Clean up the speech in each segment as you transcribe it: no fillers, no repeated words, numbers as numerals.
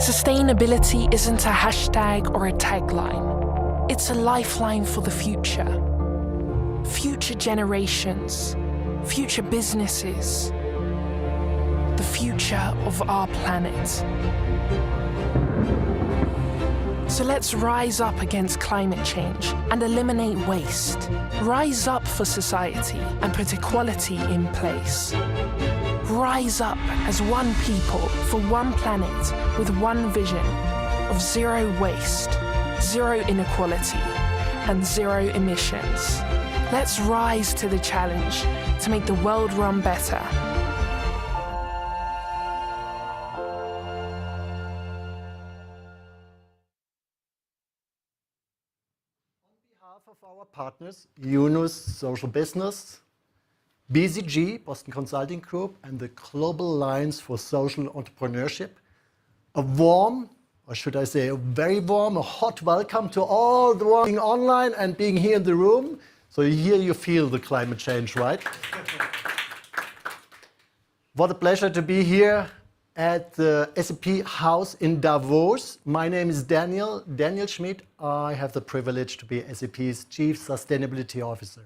Sustainability isn't a hashtag or a tagline. It's a lifeline for the future. Future generations, future businesses, the future of our planet. So let's rise up against climate change and eliminate waste. Rise up for society and put equality in place. Rise up as one people for one planet with one vision of zero waste, zero inequality, and zero emissions. Let's rise to the challenge to make the world run better. Of our partners, Yunus Social Business, BCG, Boston Consulting Group, and the Global Alliance for Social Entrepreneurship, a warm, or should I say a very warm, a hot welcome to all the ones being online and being here in the room. So here you feel the climate change, right? What a pleasure to be here at the SAP House in Davos. My name is Daniel Schmidt. I have the privilege to be SAP's Chief Sustainability Officer.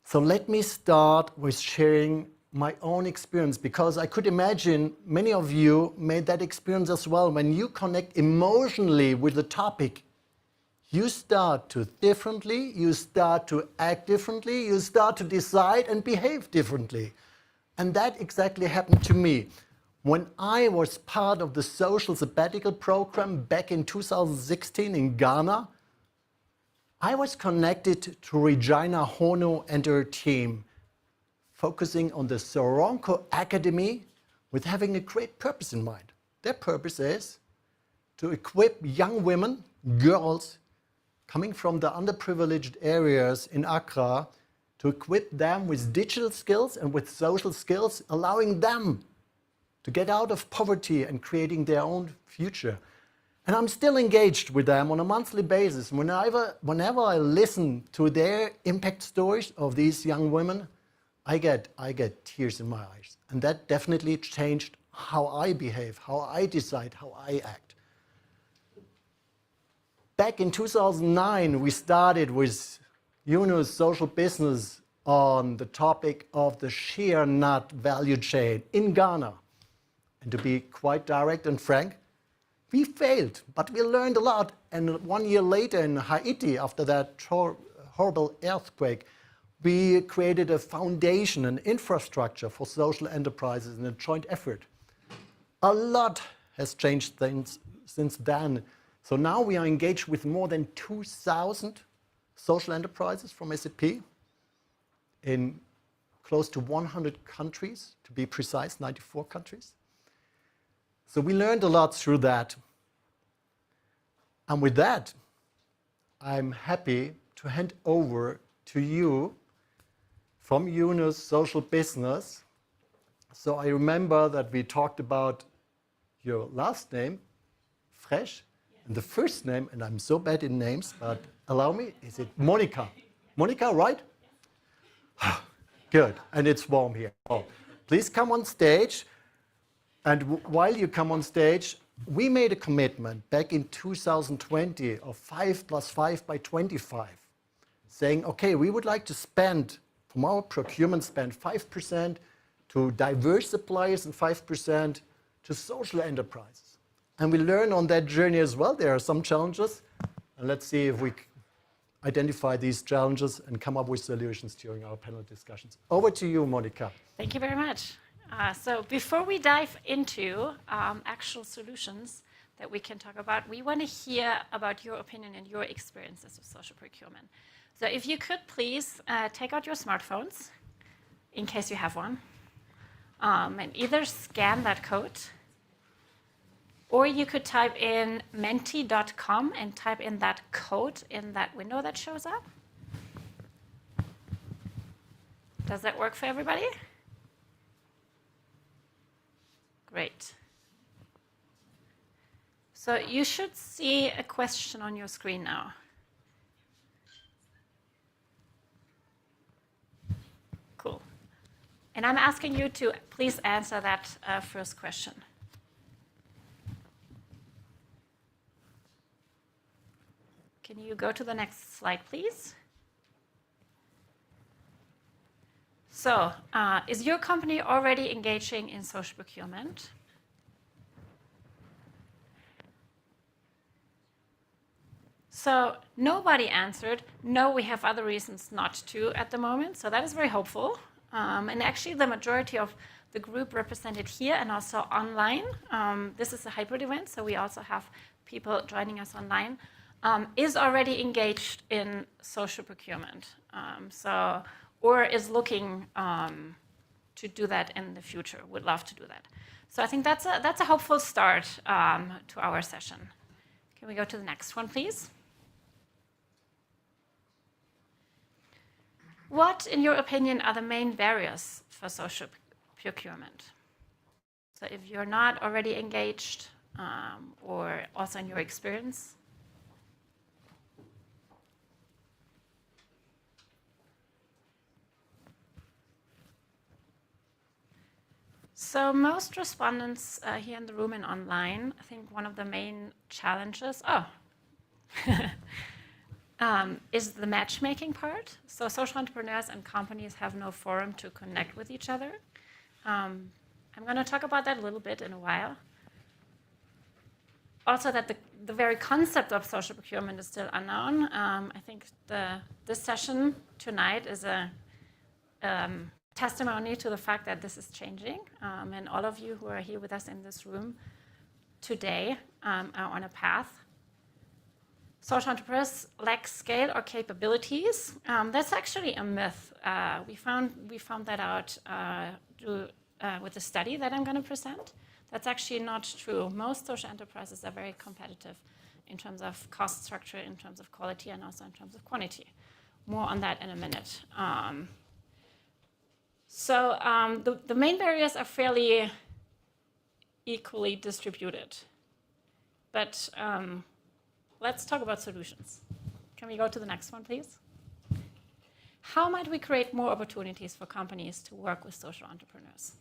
So let me start with sharing my own experience, because I could imagine many of you made that experience as well. When you connect emotionally with the topic, you start to differently, you start to act differently, you start to decide and behave differently. And that exactly happened to me. When I was part of the social sabbatical program back in 2016 in Ghana, I was connected to Regina Hono and her team, focusing on the Soronko Academy with having a great purpose in mind. Their purpose is to equip young women, girls, coming from the underprivileged areas in Accra, to equip them with digital skills and with social skills, allowing them to get out of poverty and creating their own future. And I'm still engaged with them on a monthly basis. Whenever I listen to their impact stories of these young women, I get tears in my eyes. And that definitely changed how I behave, how I decide, how I act. Back in 2009, we started with Yunus Social Business on the topic of the shea nut value chain in Ghana. And to be quite direct and frank, we failed, but we learned a lot. And 1 year later in Haiti, after that horrible earthquake, we created a foundation, an infrastructure for social enterprises in a joint effort. A lot has changed since then. So now we are engaged with more than 2,000 social enterprises from SAP in close to 100 countries, to be precise, 94 countries. So we learned a lot through that. And with that, I'm happy to hand over to you from Yunus Social Business. So I remember that we talked about your last name, Fresh, and the first name, and I'm so bad in names, but allow me, is it Monica? Monica, right? Good, and it's warm here. Oh, please come on stage. And while you come on stage, we made a commitment back in 2020 of 5 + 5 by 25, saying, okay, we would like to spend, from our procurement spend, 5% to diverse suppliers and 5% to social enterprises. And we learn on that journey as well. There are some challenges. And let's see if we identify these challenges and come up with solutions during our panel discussions. Over to you, Monica. Thank you very much. So before we dive into actual solutions that we can talk about, we want to hear about your opinion and your experiences with social procurement. So if you could please take out your smartphones, in case you have one, and either scan that code, or you could type in menti.com and type in that code in that window that shows up. Does that work for everybody? Great. So you should see a question on your screen now. Cool. And I'm asking you to please answer that first question. Can you go to the next slide, please? So, is your company already engaging in social procurement? So nobody answered, no, we have other reasons not to at the moment. So that is very hopeful. And actually the majority of the group represented here and also online, this is a hybrid event, so we also have people joining us online, is already engaged in social procurement. Or is looking to do that in the future, would love to do that. So I think that's a hopeful start to our session. Can we go to the next one, please? What, in your opinion, are the main barriers for social procurement? So if you're not already engaged, or also in your experience. So most respondents here in the room and online, I think one of the main challenges, is the matchmaking part. So social entrepreneurs and companies have no forum to connect with each other. I'm going to talk about that a little bit in a while. Also that the very concept of social procurement is still unknown. I think this session tonight is a testimony to the fact that this is changing. And all of you who are here with us in this room today are on a path. Social entrepreneurs lack scale or capabilities. That's actually a myth. We found that out with the study that I'm going to present. That's actually not true. Most social enterprises are very competitive in terms of cost structure, in terms of quality, and also in terms of quantity. More on that in a minute. The main barriers are fairly equally distributed. But let's talk about solutions. Can we go to the next one, please? How might we create more opportunities for companies to work with social entrepreneurs?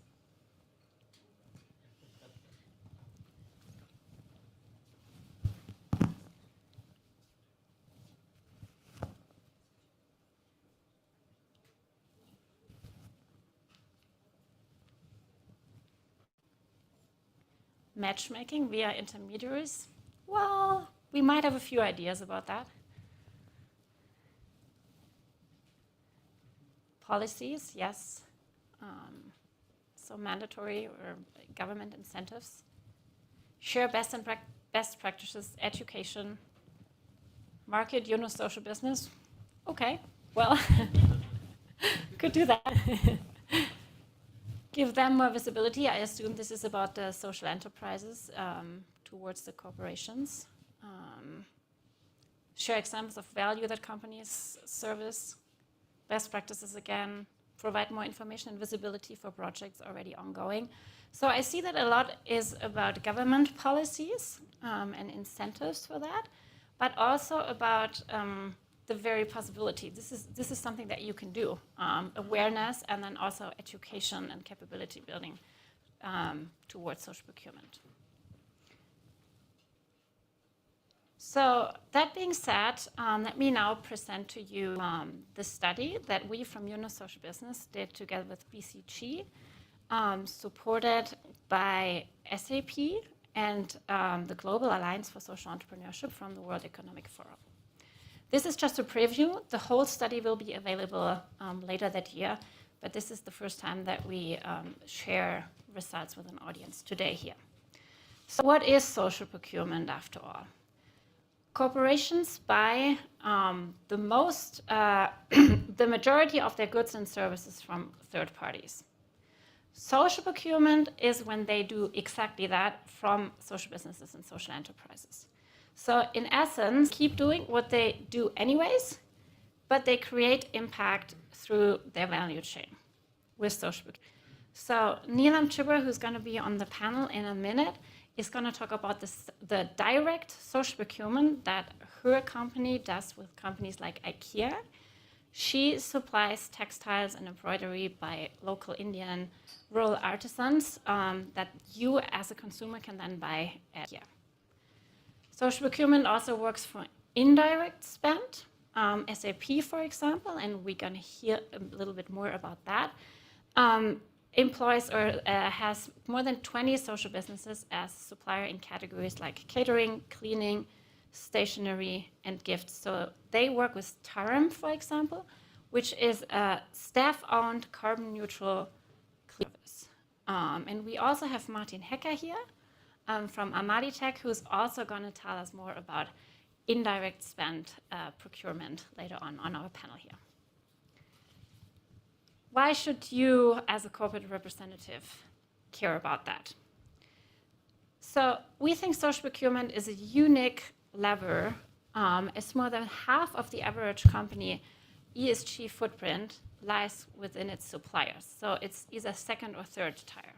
Matchmaking via intermediaries? Well, we might have a few ideas about that. Policies, yes. So mandatory or government incentives. Share best practices, education. Market, social business. Okay, well, could do that. Give them more visibility. I assume this is about the social enterprises towards the corporations. Share examples of value that companies service. Best practices again. Provide more information and visibility for projects already ongoing. So I see that a lot is about government policies and incentives for that, but also about the very possibility. This is something that you can do. Awareness and then also education and capability building towards social procurement. So that being said, let me now present to you the study that we from Social Business did together with BCG, supported by SAP and the Global Alliance for Social Entrepreneurship from the World Economic Forum. This is just a preview. The whole study will be available later that year, but this is the first time that we share results with an audience today here. So what is social procurement after all? Corporations buy the majority of their goods and services from third parties. Social procurement is when they do exactly that from social businesses and social enterprises. So in essence, keep doing what they do anyways, but they create impact through their value chain with social procurement. So Neelam Chibber, who's going to be on the panel in a minute, is going to talk about the direct social procurement that her company does with companies like Ikea. She supplies textiles and embroidery by local Indian rural artisans that you as a consumer can then buy at Ikea. Social procurement also works indirect spend, SAP, for example, and we're going to hear a little bit more about that, employs or has more than 20 social businesses as supplier in categories like catering, cleaning, stationery, and gifts. So they work with Tarim, for example, which is a staff-owned carbon-neutral service. And we also have Martin Heca here from Amaditech, who's also going to tell us more about indirect spend procurement later on our panel here. Why should you, as a corporate representative, care about that? So we think social procurement is a unique lever. As more than half of the average company ESG footprint lies within its suppliers. So it's either second or third tier.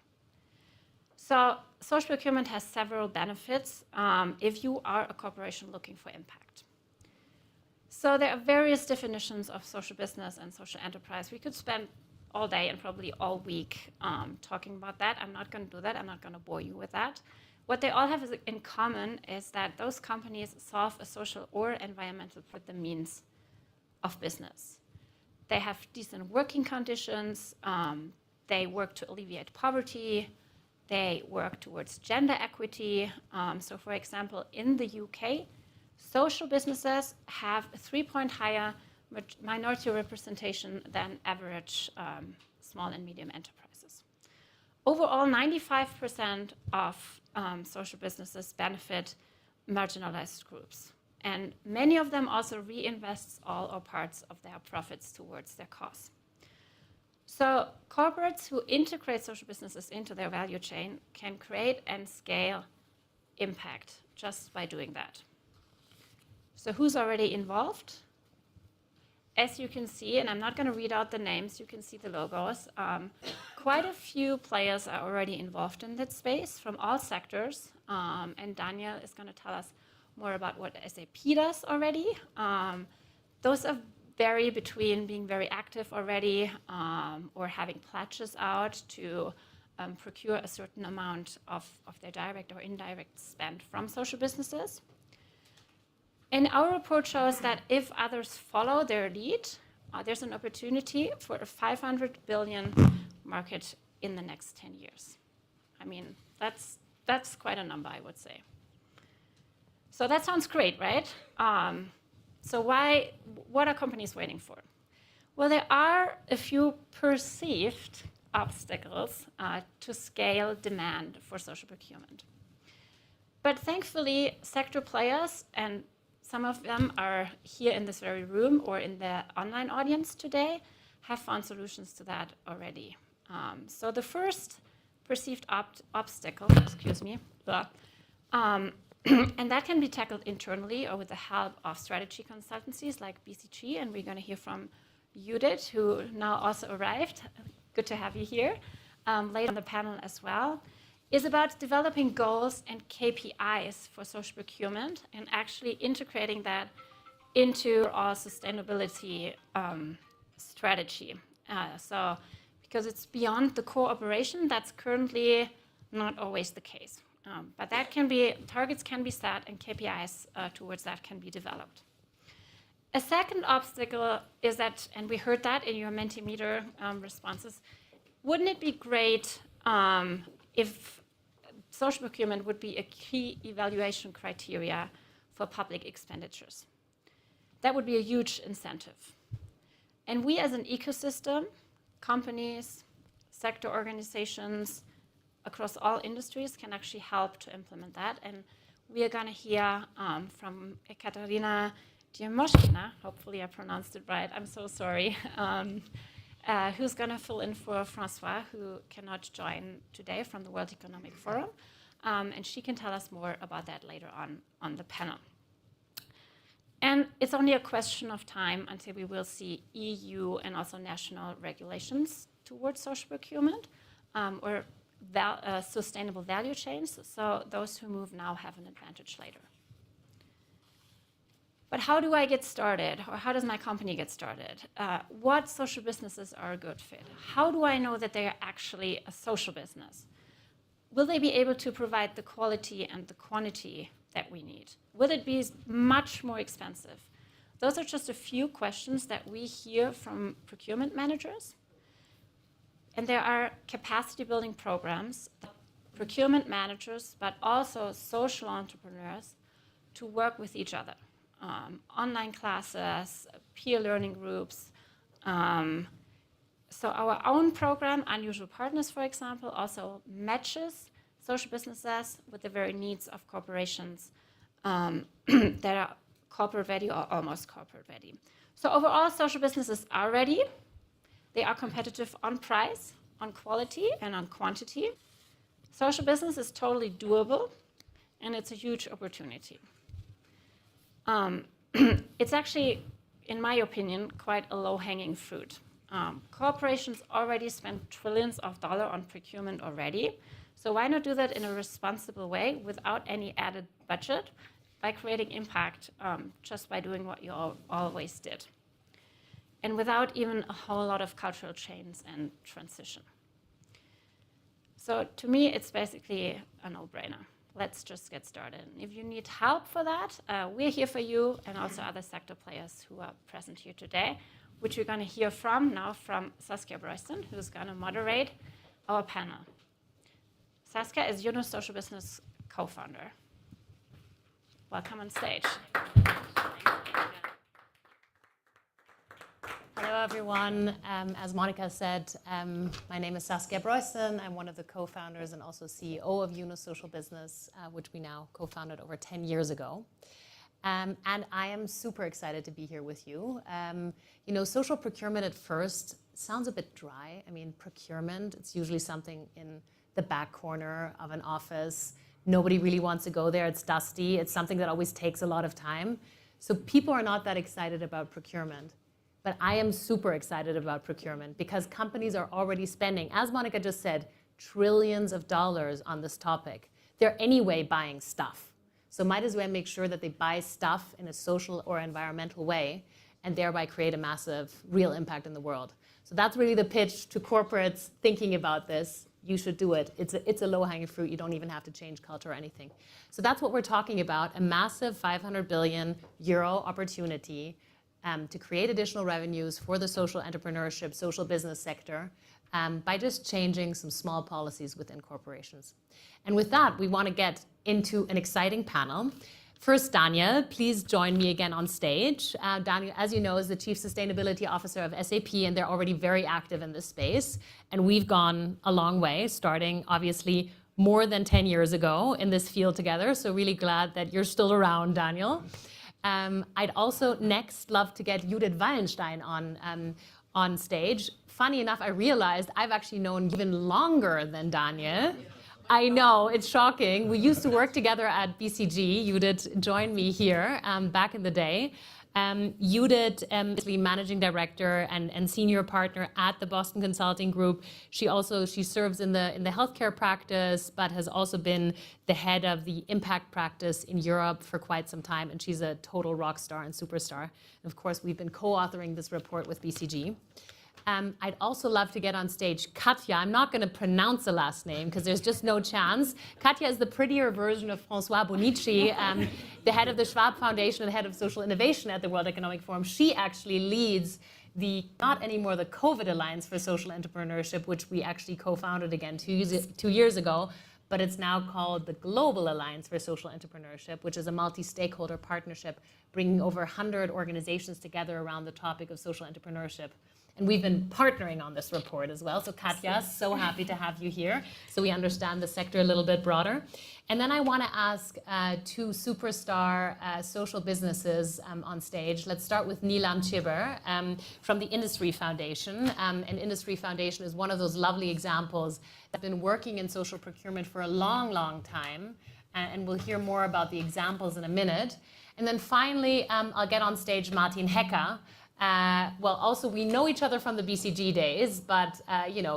So social procurement has several benefits if you are a corporation looking for impact. So there are various definitions of social business and social enterprise. We could spend all day and probably all week talking about that. I'm not going to do that. I'm not going to bore you with that. What they all have in common is that those companies solve a social or environmental for the means of business. They have decent working conditions. They work to alleviate poverty. They work towards gender equity. So for example, in the UK, social businesses have a 3-point higher minority representation than average small and medium enterprises. Overall, 95% of social businesses benefit marginalized groups. And many of them also reinvest all or parts of their profits towards their cause. So corporates who integrate social businesses into their value chain can create and scale impact just by doing that. So who's already involved? As you can see, and I'm not going to read out the names, you can see the logos. Quite a few players are already involved in that space from all sectors. And Daniel is going to tell us more about what SAP does already. Those are vary between being very active already or having pledges out to procure a certain amount of their direct or indirect spend from social businesses. And our report shows that if others follow their lead, there's an opportunity for a 500 billion market in the next 10 years. I mean, that's quite a number, I would say. So that sounds great, right? So what are companies waiting for? Well, there are a few perceived obstacles to scale demand for social procurement. But thankfully, sector players, and some of them are here in this very room or in the online audience today, have found solutions to that already. So the first perceived obstacle, and that can be tackled internally or with the help of strategy consultancies like BCG, and we're going to hear from Judith, who now also arrived. Good to have you here. Later on the panel as well, is about developing goals and KPIs for social procurement and actually integrating that into our sustainability strategy. Because it's beyond the core operation, that's currently not always the case. But that can be, targets can be set and KPIs towards that can be developed. A second obstacle is that, and we heard that in your Mentimeter responses, wouldn't it be great if social procurement would be a key evaluation criteria for public expenditures? That would be a huge incentive. And we as an ecosystem, companies, sector organizations, across all industries can actually help to implement that. And we are going to hear from Ekaterina Diemoshkina, hopefully I pronounced it right, I'm so sorry, who's going to fill in for Francois, who cannot join today from the World Economic Forum. And she can tell us more about that later on the panel. And it's only a question of time until we will see EU and also national regulations towards social procurement or sustainable value chains. So those who move now have an advantage later. But how do I get started? Or how does my company get started? What social businesses are a good fit? How do I know that they are actually a social business? Will they be able to provide the quality and the quantity that we need? Will it be much more expensive? Those are just a few questions that we hear from procurement managers. And there are capacity building programs, procurement managers, but also social entrepreneurs to work with each other. Online classes, peer learning groups. So our own program, Unusual Partners, for example, also matches social businesses with the very needs of corporations that are corporate ready or almost corporate ready. So overall, social businesses are ready. They are competitive on price, on quality, and on quantity. Social business is totally doable, and it's a huge opportunity. It's actually, in my opinion, quite a low-hanging fruit. Corporations already spend trillions of dollars on procurement already. So why not do that in a responsible way without any added budget by creating impact just by doing what you always did? And without even a whole lot of cultural change and transition. So to me, it's basically a no-brainer. Let's just get started. And if you need help for that, we're here for you and also other sector players who are present here today, which we're going to hear from now from Saskia Breuston, who's going to moderate our panel. Saskia is Yunus Social Business co-founder. Welcome on stage. Hello, everyone. As Monica said, my name is Saskia Breuston. I'm one of the co-founders and also CEO of Yunus Social Business, which we now co-founded over 10 years ago. And I am super excited to be here with you. Social procurement at first sounds a bit dry. I mean, procurement, it's usually something in the back corner of an office. Nobody really wants to go there. It's dusty. It's something that always takes a lot of time. So people are not that excited about procurement. But I am super excited about procurement because companies are already spending, as Monica just said, trillions of dollars on this topic. They're anyway buying stuff. So might as well make sure that they buy stuff in a social or environmental way and thereby create a massive, real impact in the world. So that's really the pitch to corporates thinking about this. You should do it. It's a low-hanging fruit. You don't even have to change culture or anything. So that's what we're talking about, a massive 500 billion euro opportunity to create additional revenues for the social entrepreneurship, social business sector by just changing some small policies within corporations. And with that, we want to get into an exciting panel. First, Daniel, please join me again on stage. Daniel, as you know, is the Chief Sustainability Officer of SAP, and they're already very active in this space. And we've gone a long way, starting obviously more than 10 years ago in this field together. So really glad that you're still around, Daniel. I'd also next love to get Judith Wallenstein on stage. Funny enough, I realized I've actually known you even longer than Daniel. I know, it's shocking. We used to work together at BCG. Judith joined me here back in the day. Judith is the managing director and senior partner at the Boston Consulting Group. She serves in the healthcare practice, but has also been the head of the impact practice in Europe for quite some time. And she's a total rock star and superstar. And of course, we've been co-authoring this report with BCG. I'd also love to get on stage Katja. I'm not going to pronounce the last name because there's just no chance. Katja is the prettier version of François Bonici, the head of the Schwab Foundation and the head of social innovation at the World Economic Forum. She actually leads not anymore the COVID Alliance for Social Entrepreneurship, which we actually co-founded again 2 years ago, but it's now called the Global Alliance for Social Entrepreneurship, which is a multi-stakeholder partnership bringing over 100 organizations together around the topic of social entrepreneurship. And we've been partnering on this report as well. So Katja, so happy to have you here so we understand the sector a little bit broader. And then I want to ask two superstar social businesses on stage. Let's start with Nilam Chiber from the Industry Foundation. And Industry Foundation is one of those lovely examples that's been working in social procurement for a long, long time. And we'll hear more about the examples in a minute. And then finally, I'll get on stage Martin Heca. Also, we know each other from the BCG days, but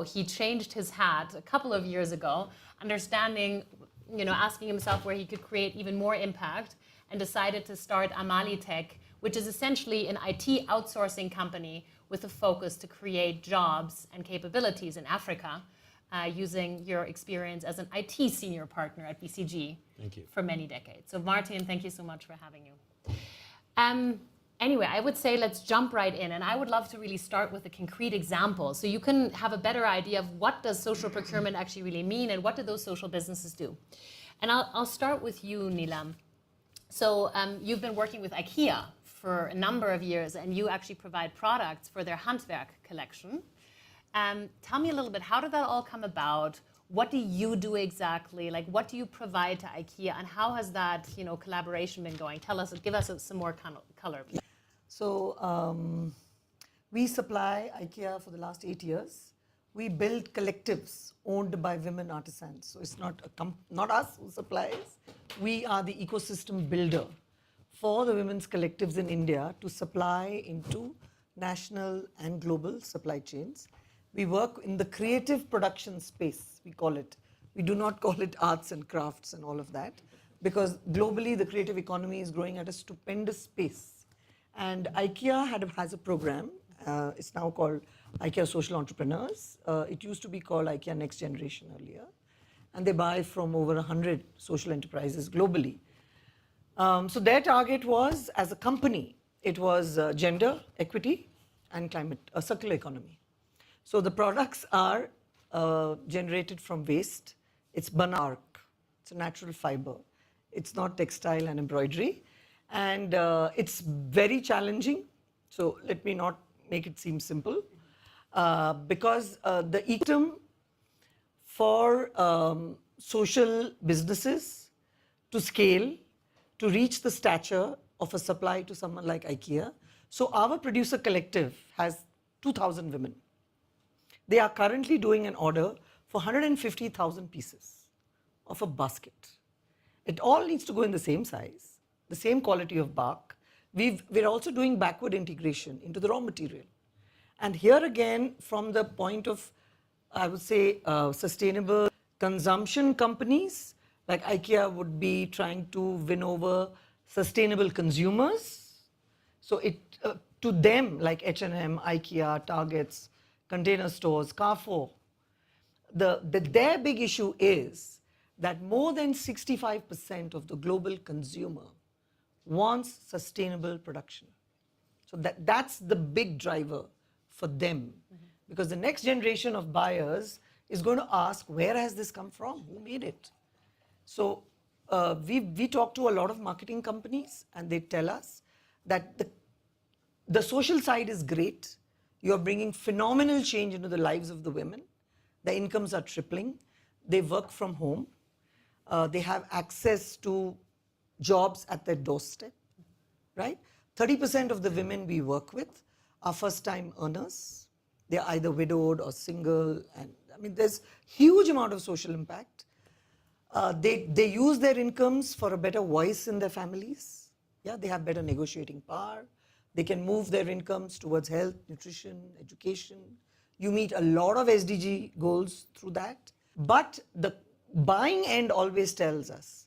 he changed his hat a couple of years ago, asking himself where he could create even more impact, and decided to start Amali Tech, which is essentially an IT outsourcing company with a focus to create jobs and capabilities in Africa. using your experience as an IT senior partner at BCG. Thank you. For many decades. So Martin, thank you so much for having you. Anyway, I would say let's jump right in, and I would love to really start with a concrete example so you can have a better idea of what does social procurement actually really mean and what do those social businesses do. And I'll start with you, Nilam. So you've been working with Ikea for a number of years, and you actually provide products for their Handwerk collection. Tell me a little bit, how did that all come about? What do you do exactly? Like, what do you provide to Ikea, and how has that, collaboration been going? Give us some more color. So we supply Ikea for the last 8 years. We build collectives owned by women artisans. So it's not us who supplies. We are the ecosystem builder for the women's collectives in India to supply into national and global supply chains. We work in the creative production space, we call it. We do not call it arts and crafts and all of that, because globally the creative economy is growing at a stupendous pace. And Ikea has a program, it's now called Ikea Social Entrepreneurs. It used to be called Ikea Next Generation earlier. And they buy from over 100 social enterprises globally. So their target was, as a company, it was gender, equity, and climate, a circular economy. So the products are generated from waste. It's banark. It's a natural fiber. It's not textile and embroidery. And it's very challenging. So let me not make it seem simple. Because the ecosystem for social businesses to scale, to reach the stature of a supply to someone like Ikea. So our producer collective has 2,000 women. They are currently doing an order for 150,000 pieces of a basket. It all needs to go in the same size, the same quality of bark. We're also doing backward integration into the raw material. And here again, from the point of, I would say, sustainable consumption companies, like Ikea would be trying to win over sustainable consumers. So to them, like H&M, Ikea, Targets, container stores, Carrefour, their big issue is that more than 65% of the global consumer wants sustainable production. So that's the big driver for them. Because the next generation of buyers is going to ask, where has this come from? Who made it? So we talk to a lot of marketing companies, and they tell us that the social side is great. You're bringing phenomenal change into the lives of the women. The incomes are tripling. They work from home. They have access to jobs at their doorstep, right? 30% of the women we work with are first-time earners. They're either widowed or single. And I mean, there's huge amount of social impact. They use their incomes for a better voice in their families. Yeah, they have better negotiating power. They can move their incomes towards health, nutrition, education. You meet a lot of SDG goals through that. But the buying end always tells us,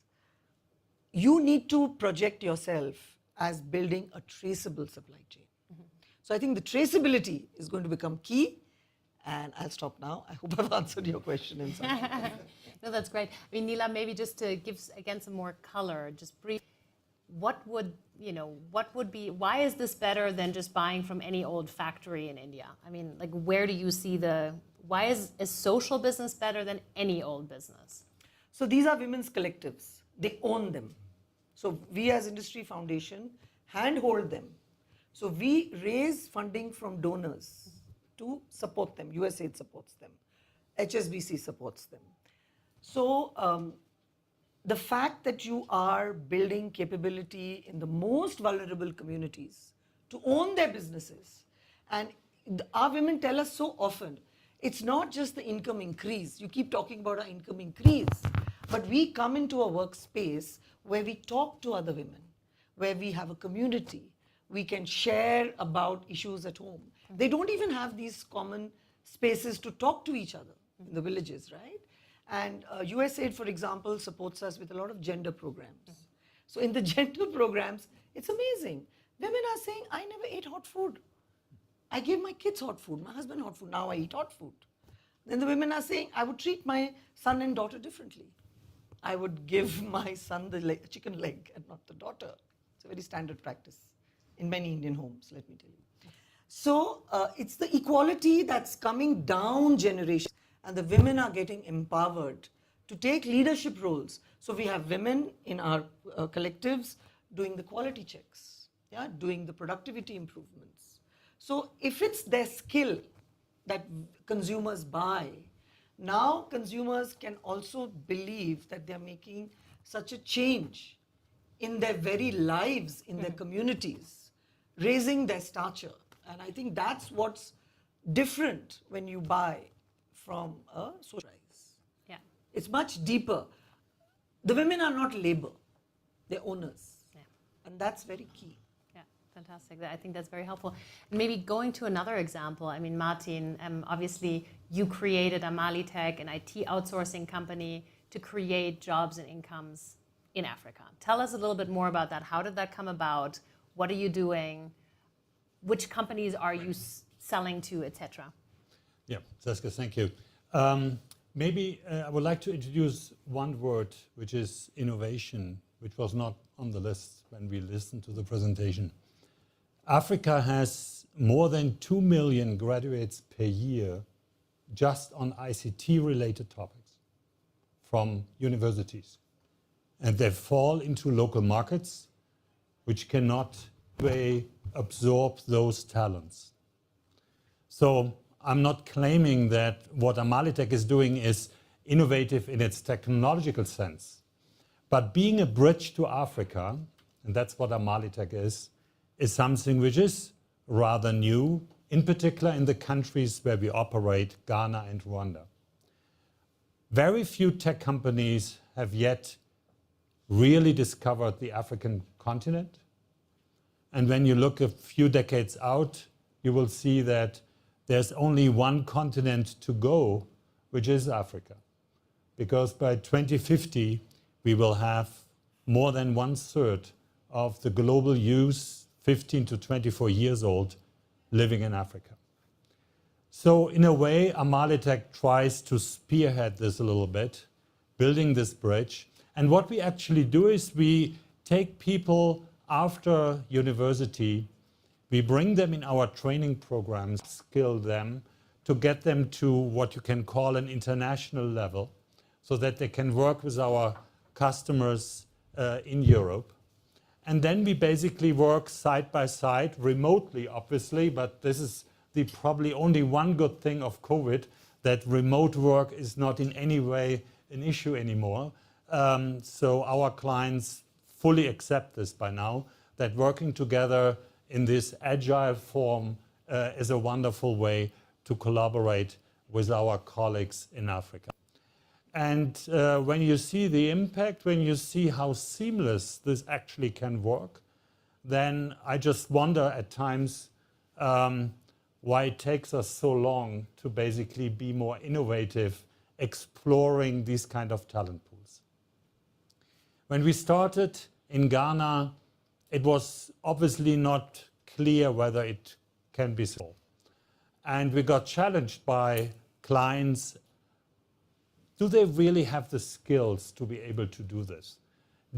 you need to project yourself as building a traceable supply chain. So I think the traceability is going to become key. And I'll stop now. I hope I've answered your question in some way. No, that's great. I mean, Neela, maybe just to give, again, some more color, just brief, why is this better than just buying from any old factory in India? I mean, like, where do you see why is a social business better than any old business? So these are women's collectives. They own them. So we as Industry Foundation handhold them. So we raise funding from donors to support them. USAID supports them. HSBC supports them. So the fact that you are building capability in the most vulnerable communities to own their businesses, and our women tell us so often, it's not just the income increase. You keep talking about our income increase, but we come into a workspace where we talk to other women, where we have a community. We can share about issues at home. They don't even have these common spaces to talk to each other in the villages, right? And USAID, for example, supports us with a lot of gender programs. So in the gender programs, it's amazing. Women are saying, I never ate hot food. I gave my kids hot food, my husband hot food, now I eat hot food. Then the women are saying, I would treat my son and daughter differently. I would give my son the chicken leg and not the daughter. It's a very standard practice in many Indian homes, let me tell you. So it's the equality that's coming down generations, and the women are getting empowered to take leadership roles. So we have women in our collectives doing the quality checks, yeah, doing the productivity improvements. So if it's their skill that consumers buy, now consumers can also believe that they're making such a change in their very lives, in their communities, raising their stature. And I think that's what's different when you buy from a social enterprise. Yeah. It's much deeper. The women are not labor, they're owners. Yeah. And that's very key. Yeah, fantastic. I think that's very helpful. And maybe going to another example, I mean, Martin, obviously you created Amalitech, an IT outsourcing company, to create jobs and incomes in Africa. Tell us a little bit more about that. How did that come about? What are you doing? Which companies are you selling to, etc.? Yeah, Saskia, thank you. Maybe I would like to introduce one word, which is innovation, which was not on the list when we listened to the presentation. Africa has more than 2 million graduates per year just on ICT-related topics from universities. And they fall into local markets, which cannot absorb those talents. So I'm not claiming that what Amalitech is doing is innovative in its technological sense, but being a bridge to Africa, and that's what Amalitech is something which is rather new, in particular in the countries where we operate, Ghana and Rwanda. Very few tech companies have yet really discovered the African continent. And when you look a few decades out, you will see that there's only one continent to go, which is Africa. Because by 2050, we will have more than 1/3 of the global youth, 15 to 24 years old, living in Africa. So in a way, Amalitech tries to spearhead this a little bit, building this bridge. And what we actually do is we take people after university, we bring them in our training programs, skill them to get them to what you can call an international level so that they can work with our customers in Europe. And then we basically work side by side, remotely obviously, but this is the probably only one good thing of COVID, that remote work is not in any way an issue anymore. So our clients fully accept this by now, that working together in this agile form is a wonderful way to collaborate with our colleagues in Africa. And when you see the impact, when you see how seamless this actually can work, then I just wonder at times why it takes us so long to basically be more innovative, exploring these kind of talent pools. When we started in Ghana, it was obviously not clear whether it can be solved. And we got challenged by clients. Do they really have the skills to be able to do this?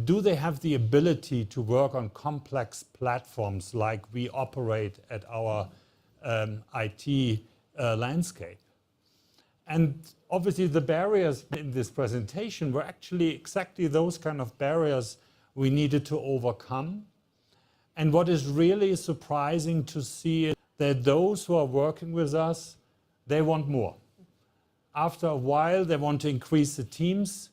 Do they have the ability to work on complex platforms like we operate at our IT landscape? And obviously the barriers in this presentation were actually exactly those kind of barriers we needed to overcome. And what is really surprising to see is that those who are working with us, they want more. After a while, they want to increase the teams.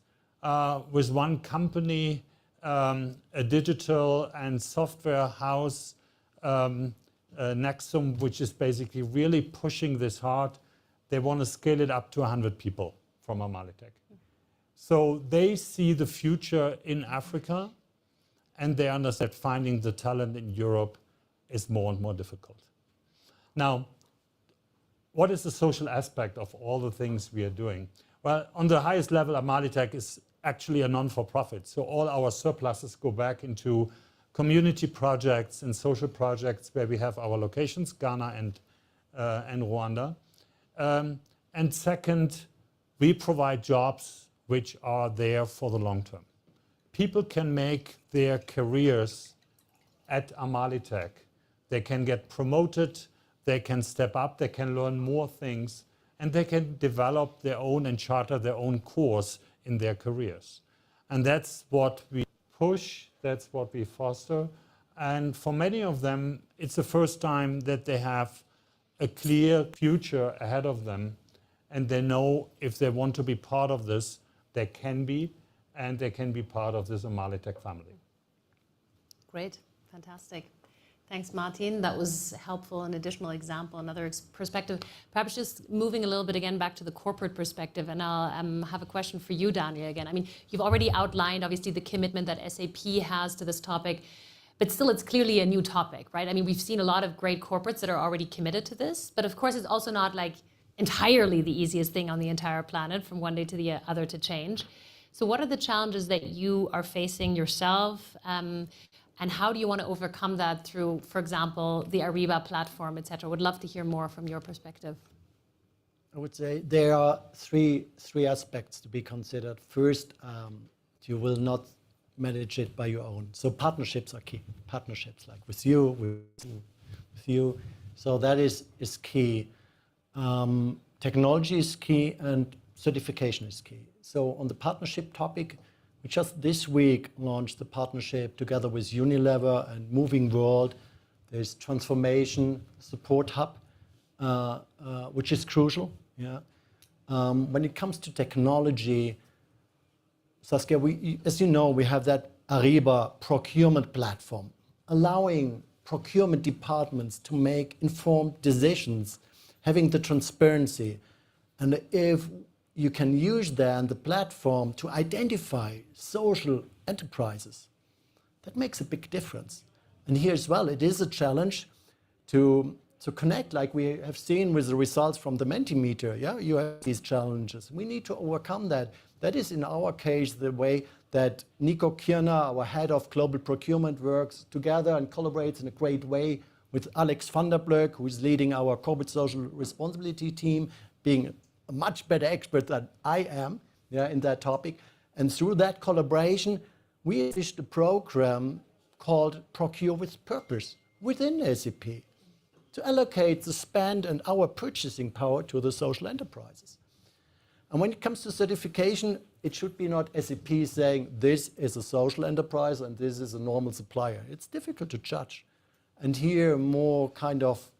With one company, a digital and software house, Nexum, which is basically really pushing this hard, they want to scale it up to 100 people from Amalitech. So they see the future in Africa, and they understand finding the talent in Europe is more and more difficult. Now, what is the social aspect of all the things we are doing? Well, on the highest level, Amalitech is actually a non-for-profit. So all our surpluses go back into community projects and social projects where we have our locations, Ghana and Rwanda. And second, we provide jobs which are there for the long term. People can make their careers at Amalitech. They can get promoted, they can step up, they can learn more things, and they can develop their own and charter their own course in their careers. And that's what we push, that's what we foster. And for many of them, it's the first time that they have a clear future ahead of them. And they know if they want to be part of this, they can be, and they can be part of this Amalitech family. Great, fantastic. Thanks, Martin. That was helpful, an additional example, another perspective. Perhaps just moving a little bit again back to the corporate perspective, and I'll have a question for you, Daniel, again. I mean, you've already outlined, obviously, the commitment that SAP has to this topic, but still it's clearly a new topic, right? I mean, we've seen a lot of great corporates that are already committed to this, but of course it's also not like entirely the easiest thing on the entire planet from one day to the other to change. So what are the challenges that you are facing yourself? And how do you want to overcome that through, for example, the Ariba platform, et cetera? Would love to hear more from your perspective. I would say there are three aspects to be considered. First, you will not manage it by your own. So partnerships are key. Partnerships like with you. So that is key. Technology is key and certification is key. So on the partnership topic, we just this week launched the partnership together with Unilever and Moving World. There's Transformation Support Hub, which is crucial. Yeah. When it comes to technology, Saskia, as you know, we have that Ariba procurement platform, allowing procurement departments to make informed decisions, having the transparency. And if you can use then the platform to identify social enterprises, that makes a big difference. And here as well, it is a challenge to connect, like we have seen with the results from the Mentimeter. Yeah, you have these challenges. We need to overcome that. That is, in our case, the way that Nico Kirner, our head of global procurement, works together and collaborates in a great way with Alex van der Bleuk, who is leading our corporate social responsibility team, being a much better expert than I am in that topic. And through that collaboration, we established a program called Procure with Purpose within SAP to allocate the spend and our purchasing power to the social enterprises. And when it comes to certification, it should be not SAP saying this is a social enterprise and this is a normal supplier. It's difficult to judge. And here more kind of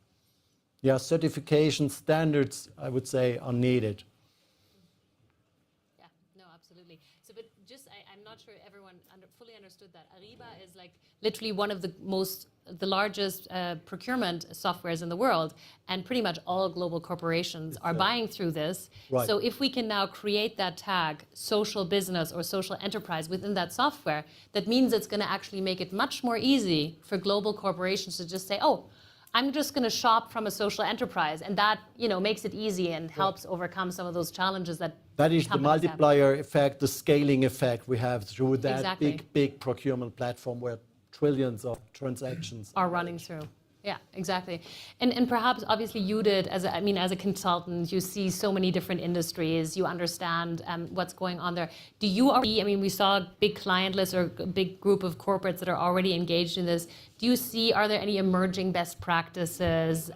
certification standards, I would say, are needed. Yeah, no, absolutely. So, but just, I'm not sure everyone fully understood that. Ariba is like literally one of the largest procurement softwares in the world, and pretty much all global corporations are buying through this. Right. So if we can now create that tag, social business or social enterprise within that software, that means it's going to actually make it much more easy for global corporations to just say, oh, I'm just going to shop from a social enterprise, and that makes it easy and helps overcome some of those challenges that is the multiplier effect, the scaling effect we have through that Exactly. big procurement platform where trillions of transactions are running through. Yeah, exactly. And perhaps, obviously, you did, as a consultant, you see so many different industries, you understand what's going on there. Do you already, we saw a big client list or a big group of corporates that are already engaged in this. Do you see, are there any emerging best practices?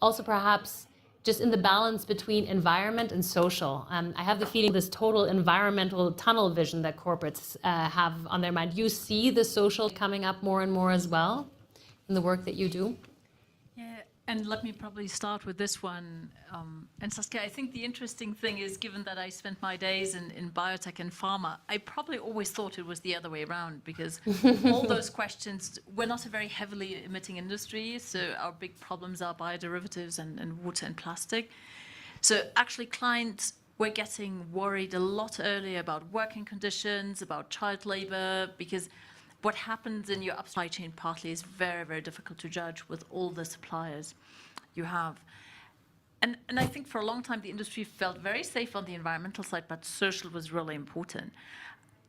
Also, perhaps, just in the balance between environment and social. I have the feeling this total environmental tunnel vision that corporates have on their mind. You see the social coming up more and more as well in the work that you do? Yeah, and let me probably start with this one. And Saskia, I think the interesting thing is, given that I spent my days in biotech and pharma, I probably always thought it was the other way around, because all those questions, we're not a very heavily emitting industry, so our big problems are bioderivatives and water and plastic. So actually clients were getting worried a lot earlier about working conditions, about child labor, because what happens in your supply chain partly is very, very difficult to judge with all the suppliers you have. And I think for a long time the industry felt very safe on the environmental side, but social was really important.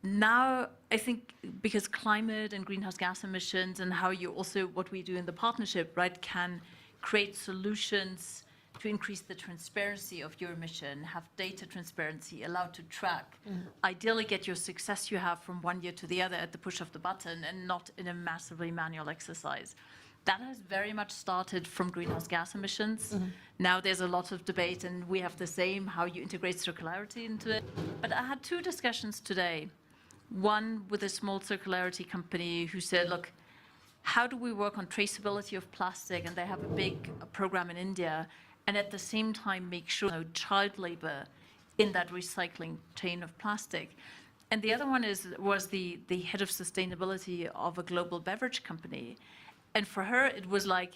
Now, I think because climate and greenhouse gas emissions and how you also, what we do in the partnership, right, can create solutions to increase the transparency of your mission, have data transparency, allowed to track, ideally get your success you have from one year to the other at the push of the button and not in a massively manual exercise. That has very much started from greenhouse gas emissions. Now there's a lot of debate, and we have the same, how you integrate circularity into it. But I had 2 discussions today. One with a small circularity company who said, look, how do we work on traceability of plastic? And they have a big program in India, and at the same time make sure no child labor in that recycling chain of plastic. And the other one was the head of sustainability of a global beverage company. And for her, it was like,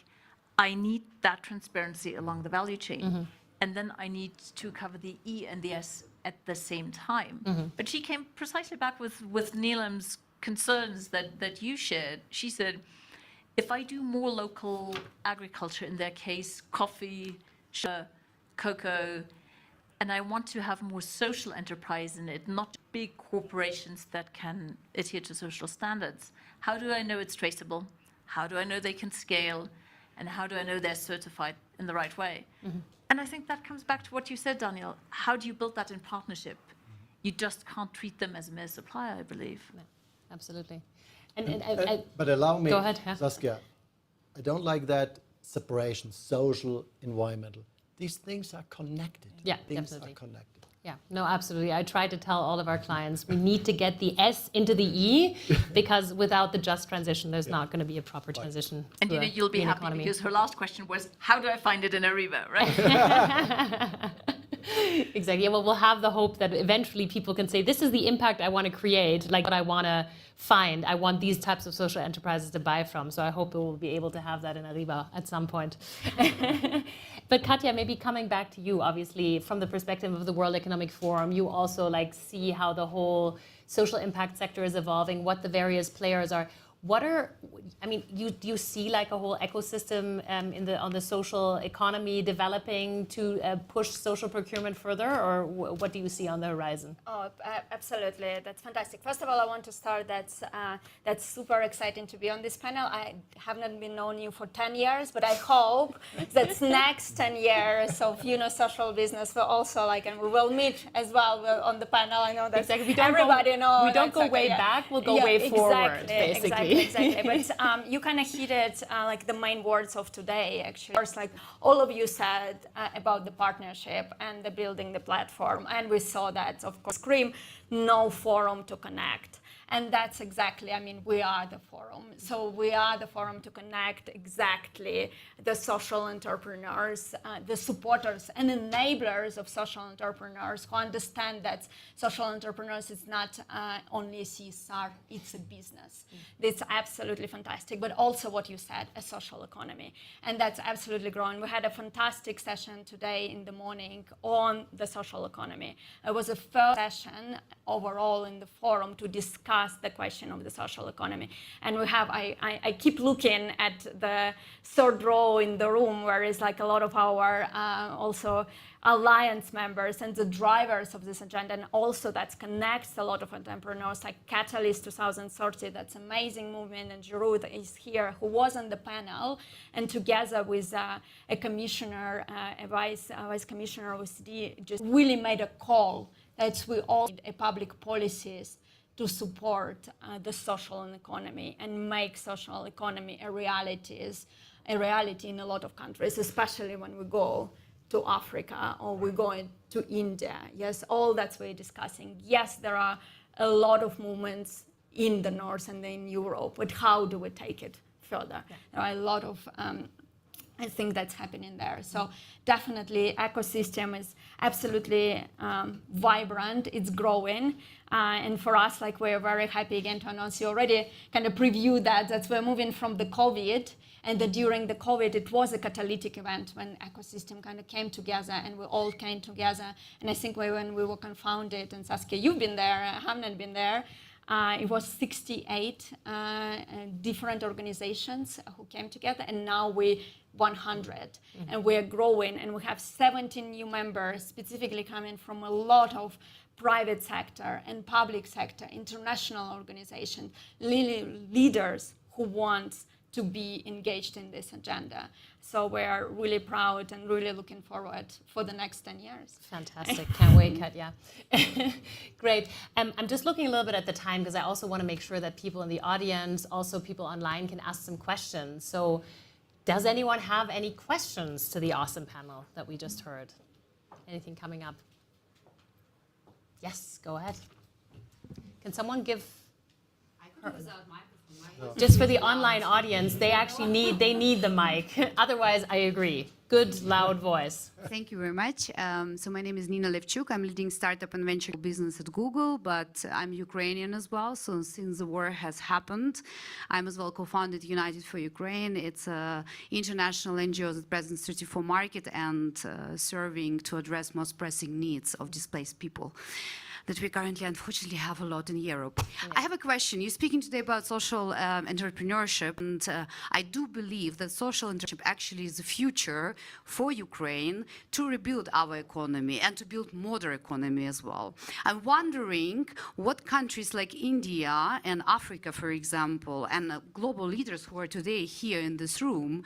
I need that transparency along the value chain. And then I need to cover the E and the S at the same time. But she came precisely back with Neelam's concerns that you shared. She said, if I do more local agriculture, in their case, coffee, sugar, cocoa, and I want to have more social enterprise in it, not big corporations that can adhere to social standards, how do I know it's traceable? How do I know they can scale? And how do I know they're certified in the right way? And I think that comes back to what you said, Daniel. How do you build that in partnership? You just can't treat them as a mere supplier, I believe. No, absolutely. But allow me, Go ahead, yeah. Saskia, I don't like that separation, social, environmental. These things are connected. Yeah, things definitely. are connected. Yeah, no, absolutely. I try to tell all of our clients we need to get the S into the E because without the just transition, there's not going to be a proper transition. And to you'll be green happy economy. because her last question was, how do I find it in Ariba, right? Exactly. Yeah, well, we'll have the hope that eventually people can say, this is the impact I want to create, like what I want to find. I want these types of social enterprises to buy from. So I hope we'll be able to have that in Ariba at some point. But Katja, maybe coming back to you, obviously, from the perspective of the World Economic Forum, you also see how the whole social impact sector is evolving, what the various players are. Do you see a whole ecosystem on the social economy developing to push social procurement further, or what do you see on the horizon? Oh, absolutely. That's fantastic. First of all, I want to start that's super exciting to be on this panel. I have not been known you for 10 years, but I hope that next 10 years of social business will also and we will meet as well on the panel. I know that exactly. everybody knows. We don't go way back, we'll go way forward, basically. Exactly. But you kind of hit it the main words of today, actually. Of course, all of you said about the partnership and the building the platform. And we saw that, of course, Scream, no forum to connect. And that's exactly, we are the forum. So we are the forum to connect exactly the social entrepreneurs, the supporters and enablers of social entrepreneurs who understand that social entrepreneurs is not only CSR, it's a business. It's absolutely fantastic. But also what you said, a social economy. And that's absolutely growing. We had a fantastic session today in the morning on the social economy. It was a first session overall in the forum to discuss the question of the social economy. And we have, I keep looking at the third row in the room where is a lot of our also alliance members and the drivers of this agenda, and also that connects a lot of entrepreneurs like Catalyst 2030, that's amazing movement, and Giroud is here, who was on the panel, and together with a commissioner, a vice commissioner of OECD, just really made a call that we all need a public policies to support the social economy and make social economy a reality in a lot of countries, especially when we go to Africa or we go to India. Yes, all that we're discussing. Yes, there are a lot of movements in the North and in Europe, but how do we take it further? Yeah. There are a lot of I think that's happening there. So definitely ecosystem is absolutely vibrant, it's growing. And for us, we're very happy again to announce, you already kind of previewed that we're moving from the COVID, and that during the COVID, it was a catalytic event when ecosystem kind of came together and we all came together. And I think when we were confounded, and Saskia, you've been there, I haven't been there, it was 68 different organizations who came together, and now we 100, and we're growing, and we have 17 new members, specifically coming from a lot of private sector and public sector, international organizations, leaders who want to be engaged in this agenda. So we're really proud and really looking forward for the next 10 years. Fantastic. Can't wait, Katja. Great. I'm just looking a little bit at the time because I also want to make sure that people in the audience, also people online, can ask some questions. So does anyone have any questions to the awesome panel that we just heard? Anything coming up? Yes, go ahead. Can someone give... Just for the online audience, they actually need the mic. Otherwise, I agree. Good, loud voice. Thank you very much. So my name is Nina Levchuk. I'm leading startup and venture business at Google, but I'm Ukrainian as well. So since the war has happened, I'm as well co-founded United for Ukraine. It's an international NGO that presents 34 markets and serving to address most pressing needs of displaced people that we currently unfortunately have a lot in Europe. Yeah. I have a question. You're speaking today about social entrepreneurship, and I do believe that social entrepreneurship actually is the future for Ukraine to rebuild our economy and to build modern economy as well. I'm wondering what countries like India and Africa, for example, and global leaders who are today here in this room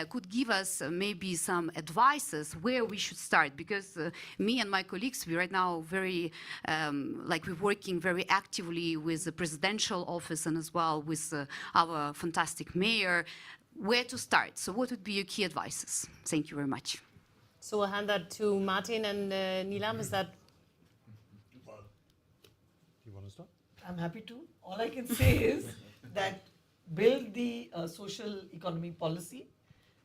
could give us maybe some advices where we should start, because me and my colleagues, we right now very we're working very actively with the presidential office and as well with our fantastic mayor, where to start. So what would be your key advices? Thank you very much. So we'll hand that to Martin and Nilam. Is that? Do you want to start? I'm happy to. All I can say is that build the social economy policy.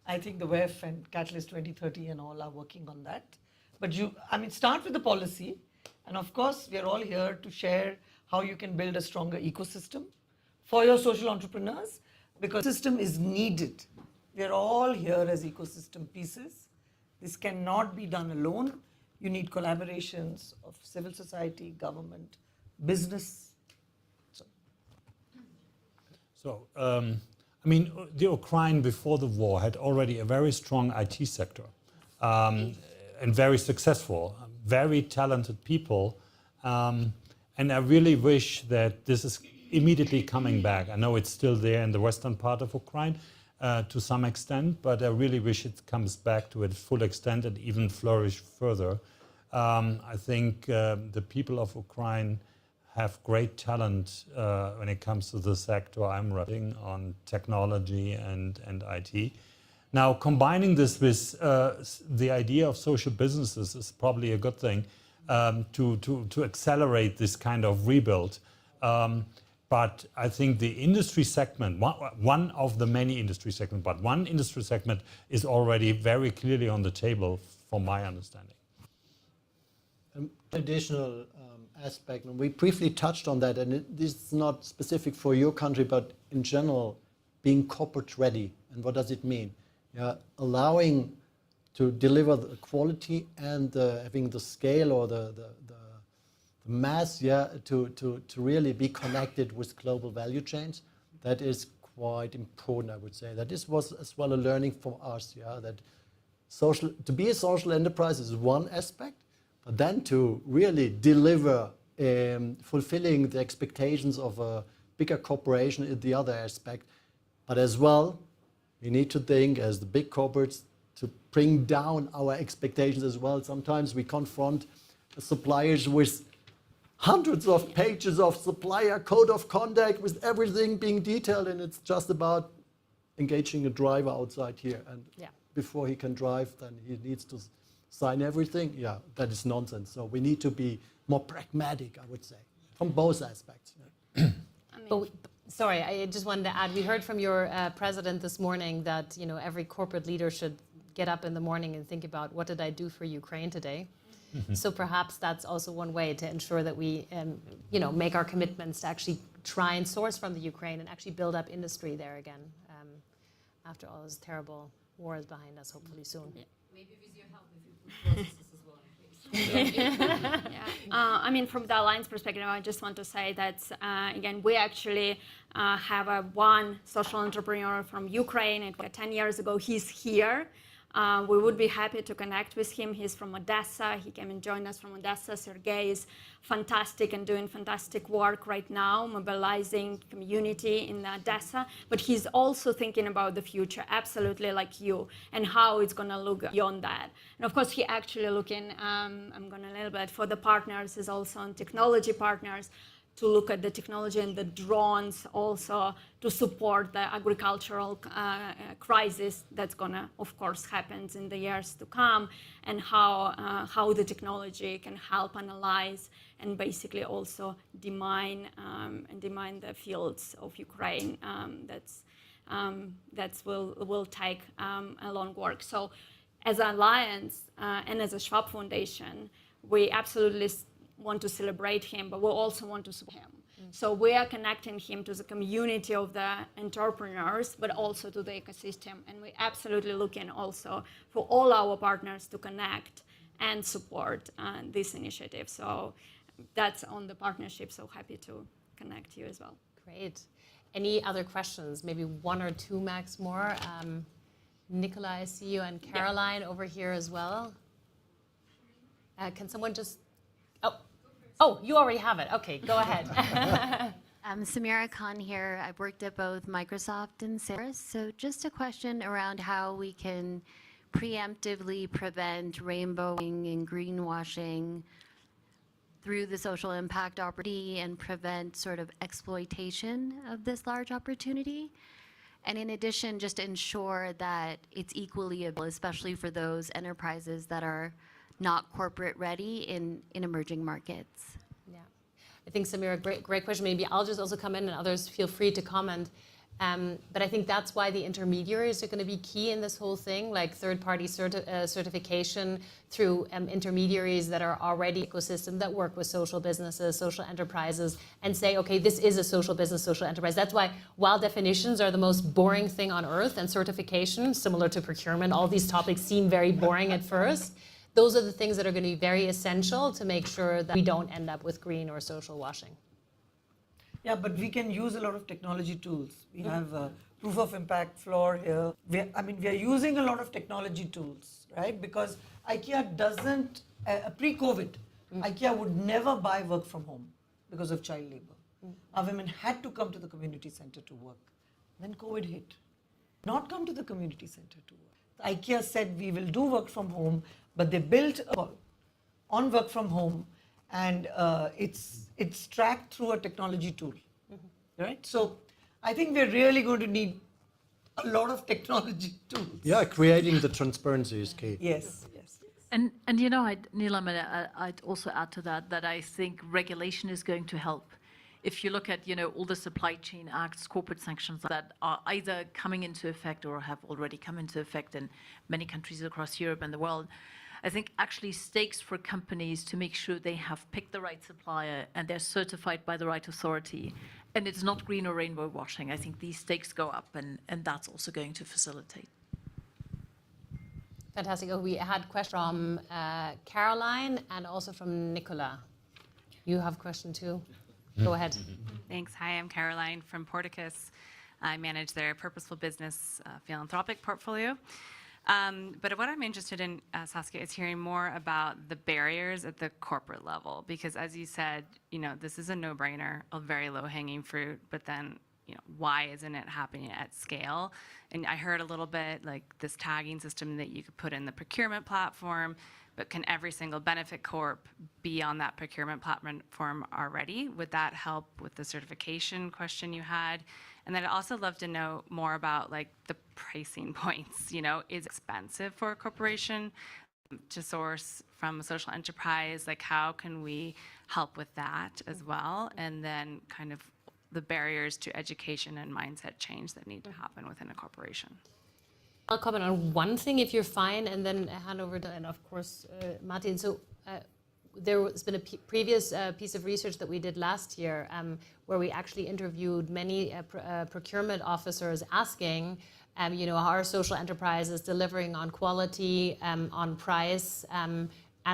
I think the WEF and Catalyst 2030 and all are working on that. But start with the policy. And of course, we are all here to share how you can build a stronger ecosystem for your social entrepreneurs, because the system is needed. We are all here as ecosystem pieces. This cannot be done alone. You need collaborations of civil society, government, business. So, the Ukraine before the war had already a very strong IT sector and very successful. Very talented people, and I really wish that this is immediately coming back. I know it's still there in the western part of Ukraine to some extent, but I really wish it comes back to its full extent and even flourish further. I think the people of Ukraine have great talent when it comes to the sector I'm running on technology and IT. Now, combining this with the idea of social businesses is probably a good thing to accelerate this kind of rebuild. But I think the industry segment, one of the many industry segments, but one industry segment is already very clearly on the table, from my understanding. An additional aspect, and we briefly touched on that, and this is not specific for your country, but in general, being corporate ready. And what does it mean? Allowing to deliver the quality and having the scale or the mass, to really be connected with global value chains. That is quite important, I would say. That this was as well a learning from us, that to be a social enterprise is one aspect, but then to really deliver fulfilling the expectations of a bigger corporation is the other aspect. But as well, we need to think as the big corporates to bring down our expectations as well. Sometimes we confront suppliers with hundreds of pages of supplier code of conduct with everything being detailed, and it's just about engaging a driver outside here. And before he can drive, then he needs to sign everything. Yeah, that is nonsense. So we need to be more pragmatic, I would say, from both aspects. Sorry, I just wanted to add, we heard from your president this morning that every corporate leader should get up in the morning and think about, what did I do for Ukraine today? So perhaps that's also one way to ensure that we make our commitments to actually try and source from the Ukraine and actually build up industry there again after all this terrible war is behind us, hopefully soon. Yeah. Maybe with your help, if you put processes as well in place. From the Alliance perspective, I just want to say that, again, we actually have one social entrepreneur from Ukraine. 10 years ago, he's here. We would be happy to connect with him. He's from Odessa. He came and joined us from Odessa. Sergey is fantastic and doing fantastic work right now, mobilizing community in Odessa. But he's also thinking about the future, absolutely like you, and how it's going to look beyond that. And of course, he actually looking, I'm going a little bit for the partners, is also on technology partners, to look at the technology and the drones also to support the agricultural crisis that's gonna, of course, happen in the years to come, and how the technology can help analyze and basically also demine the fields of Ukraine. That's will take a long work. So, as an alliance and as a Schwab Foundation, we absolutely want to celebrate him, but we also want to support him. So we are connecting him to the community of the entrepreneurs, but also to the ecosystem. And we're absolutely looking also for all our partners to connect and support this initiative. So that's on the partnership. So happy to connect you as well. Great. Any other questions? Maybe one or two max more. Nicola, I see you, and Caroline over here as well. Can someone just... Oh, you already have it. Okay, go ahead. Samira Khan here. I've worked at both Microsoft and Salesforce. So just a question around how we can preemptively prevent rainbowing and greenwashing through the social impact opportunity and prevent sort of exploitation of this large opportunity. And in addition, just ensure that it's equally available, especially for those enterprises that are not corporate ready in emerging markets. Yeah, I think, Samira, great question. Maybe I'll just also come in, and others feel free to comment. But I think that's why the intermediaries are going to be key in this whole thing, like third-party certification through intermediaries that are already ecosystem that work with social businesses, social enterprises, and say, okay, this is a social business, social enterprise. That's why, while definitions are the most boring thing on earth, and certification, similar to procurement, all these topics seem very boring at first. Those are the things that are going to be very essential to make sure that we don't end up with green or social washing. Yeah, but we can use a lot of technology tools. We have a proof of impact floor here. We are using a lot of technology tools, right? Because Ikea doesn't, pre-COVID, Ikea would never buy work from home because of child labor. Our women had to come to the community center to work. Then COVID hit. Not come to the community center to work. Ikea said we will do work from home, but they built on work from home, and it's tracked through a technology tool, right? So I think we're really going to need a lot of technology tools. Yeah, creating the transparency is key. Yes. And you know, Neelam, I'd also add to that I think regulation is going to help. If you look at, you know, all the supply chain acts, corporate sanctions that are either coming into effect or have already come into effect in many countries across Europe and the world, I think actually stakes for companies to make sure they have picked the right supplier and they're certified by the right authority, and it's not green or rainbow washing. I think these stakes go up, and that's also going to facilitate. Fantastic. Oh, we had a question from Caroline and also from Nicola. You have a question too? Go ahead. Thanks. Hi, I'm Caroline from Porticus. I manage their purposeful business philanthropic portfolio. But what I'm interested in, Saskia, is hearing more about the barriers at the corporate level, because as you said, you know, this is a no-brainer, a very low-hanging fruit, but then, you know, why isn't it happening at scale? And I heard a little bit like this tagging system that you could put in the procurement platform, but can every single benefit corp be on that procurement platform already? Would that help with the certification question you had? And then I'd also love to know more about like the pricing points. You know, is it expensive for a corporation to source from a social enterprise? Like, how can we help with that as well? And then kind of the barriers to education and mindset change that need to happen within a corporation. I'll comment on one thing if you're fine, and then hand over to, and of course, Martin. So there has been a previous piece of research that we did last year where we actually interviewed many procurement officers asking, you know, are social enterprises delivering on quality, on price, and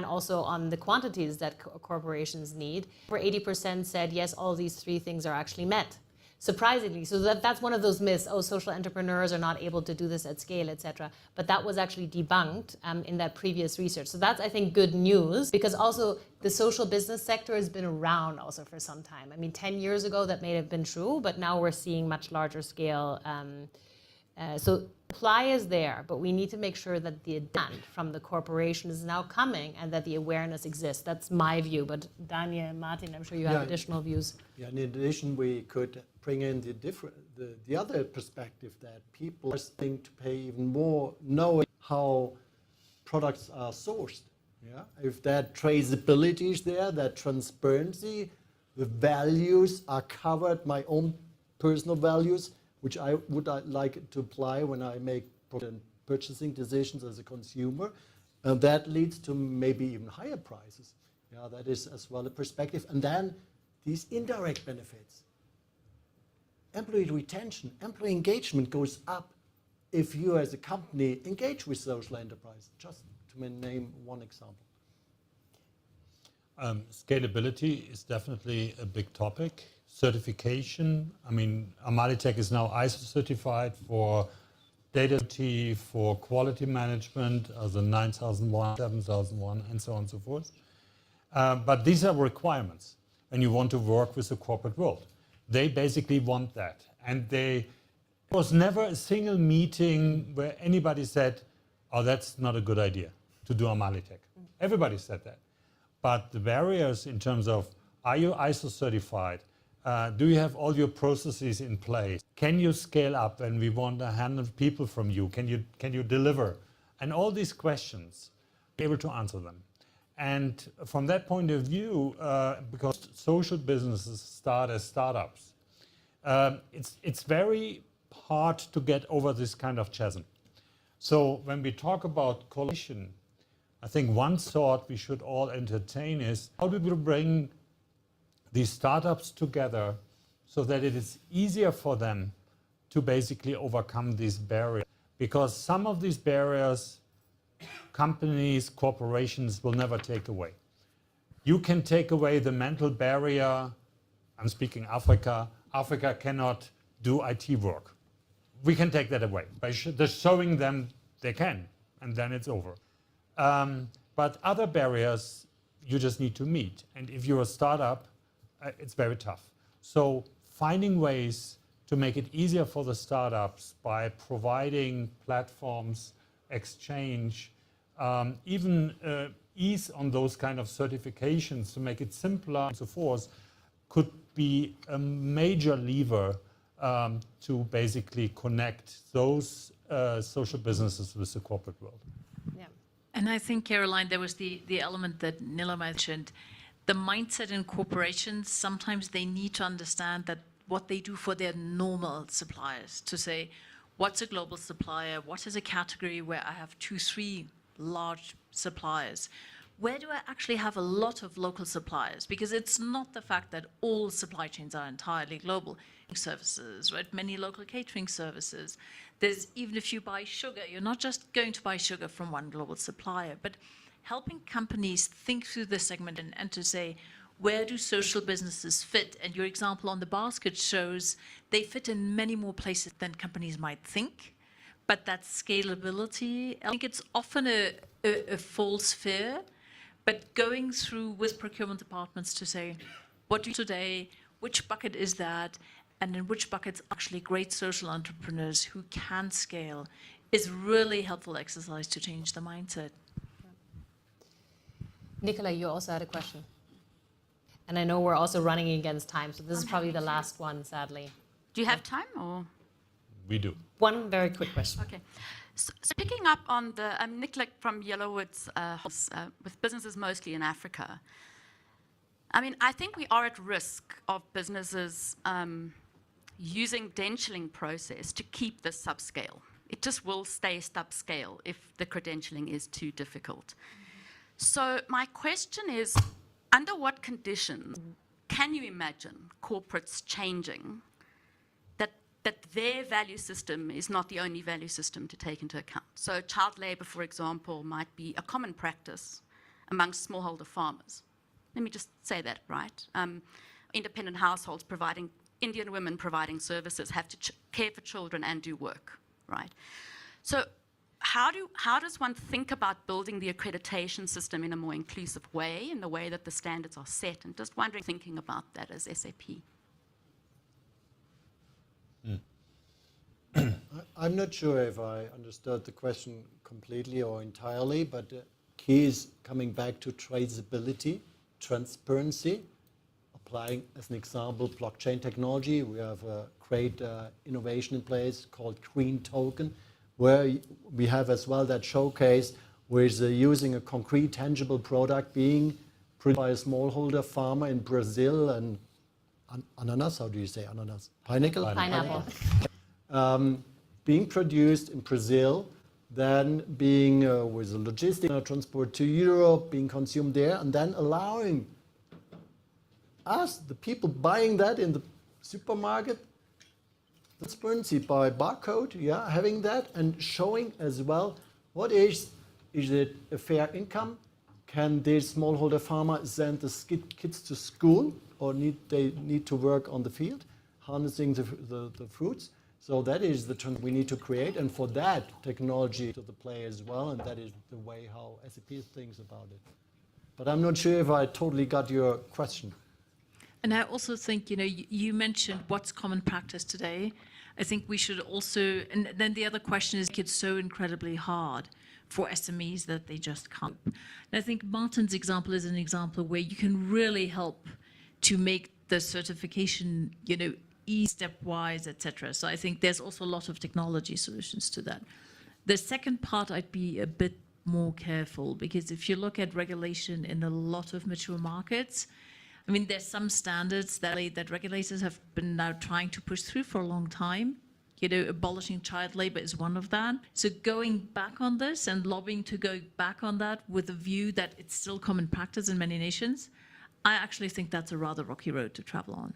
also on the quantities that corporations need? Over 80% said, yes, all these three things are actually met. surprisingly, so that's one of those myths, oh, social entrepreneurs are not able to do this at scale, etc. But that was actually debunked in that previous research. So that's, I think, good news, because also the social business sector has been around also for some time. I mean, 10 years ago that may have been true, but now we're seeing much larger scale. So supply is there, but we need to make sure that the demand from the corporation is now coming and that the awareness exists. That's my view, but Daniel, Martin, I'm sure you have additional views. Yeah, in addition, we could bring in the other perspective that people are starting to pay even more knowing how products are sourced. Yeah, if that traceability is there, that transparency, the values are covered, my own personal values, which I would like to apply when I make purchasing decisions as a consumer, and that leads to maybe even higher prices. Yeah, that is as well a perspective. And then these indirect benefits. Employee retention, employee engagement goes up if you as a company engage with social enterprise, just to name one example. Scalability is definitely a big topic. Certification, I mean, Amalitech is now ISO certified for data quality, for quality management, as a 9001, 7001, and so on and so forth. But these are requirements when you want to work with the corporate world. They basically want that. And there was never a single meeting where anybody said, oh, that's not a good idea to do Amalitech. Everybody said that. But the barriers in terms of, are you ISO certified? Do you have all your processes in place? Can you scale up when we want 100 people from you? Can you deliver? And all these questions, be able to answer them. And from that point of view, because social businesses start as startups, it's very hard to get over this kind of chasm. So when we talk about collaboration, I think one thought we should all entertain is how do we bring these startups together so that it is easier for them to basically overcome these barriers. Because some of these barriers, companies, corporations will never take away. You can take away the mental barrier. I'm speaking Africa. Africa cannot do IT work. We can take that away by just showing them they can, and then it's over. But other barriers you just need to meet. And if you're a startup, it's very tough. So finding ways to make it easier for the startups by providing platforms, exchange, even ease on those kind of certifications to make it simpler and so forth, could be a major lever to basically connect those social businesses with the corporate world. Yeah. And I think, Caroline, there was the element that Nilla mentioned. The mindset in corporations, sometimes they need to understand that what they do for their normal suppliers, to say, what's a global supplier? What is a category where I have 2, 3 large suppliers? Where do I actually have a lot of local suppliers? Because it's not the fact that all supply chains are entirely global. Services, right? Many local catering services. There's, even if you buy sugar, you're not just going to buy sugar from one global supplier, but helping companies think through this segment and to say, where do social businesses fit? And your example on the basket shows they fit in many more places than companies might think. But that scalability, I think it's often a false fear, but going through with procurement departments to say, what do you do today? Which bucket is that? And in which buckets actually great social entrepreneurs who can scale is really helpful exercise to change the mindset. Nicola, you also had a question. And I know we're also running against time, so this is probably the last one, sadly. Do you have time or? We do. One very quick question. Okay. So picking up on the, Nicola from Yellowwood's with businesses mostly in Africa. I mean, I think we are at risk of businesses using credentialing process to keep this subscale. It just will stay subscale if the credentialing is too difficult. So my question is, under what conditions can you imagine corporates changing that their value system is not the only value system to take into account? So child labor, for example, might be a common practice amongst smallholder farmers. Let me just say that, right? Independent households providing Indian women providing services have to care for children and do work, right? So how does one think about building the accreditation system in a more inclusive way, in the way that the standards are set? And just wondering, thinking about that as SAP. I'm not sure if I understood the question completely or entirely, but key is coming back to traceability, transparency, applying, as an example, blockchain technology. We have a great innovation in place called Green Token, where we have as well that showcase with using a concrete, tangible product being produced by a smallholder farmer in Brazil and ananas, how do you say ananas? Pineapple? Pineapple. Being produced in Brazil, then being with a logistic transport to Europe, being consumed there, and then allowing us, the people buying that in the supermarket, transparency by barcode, yeah, having that and showing as well what is it a fair income? Can this smallholder farmer send the kids to school, or they need to work on the field, harnessing the fruits? So that is the trend we need to create, and for that, technology to the play as well, and that is the way how SAP thinks about it. But I'm not sure if I totally got your question. And I also think, you mentioned what's common practice today. I think we should also, and then the other question is, it's so incredibly hard for SMEs that they just can't. And I think Martin's example is an example where you can really help to make the certification, stepwise, etc. So I think there's also a lot of technology solutions to that. The second part, I'd be a bit more careful, because if you look at regulation in a lot of mature markets, I mean, there's some standards that regulators have been now trying to push through for a long time. Abolishing child labor is one of that. So going back on this and lobbying to go back on that with a view that it's still common practice in many nations, I actually think that's a rather rocky road to travel on.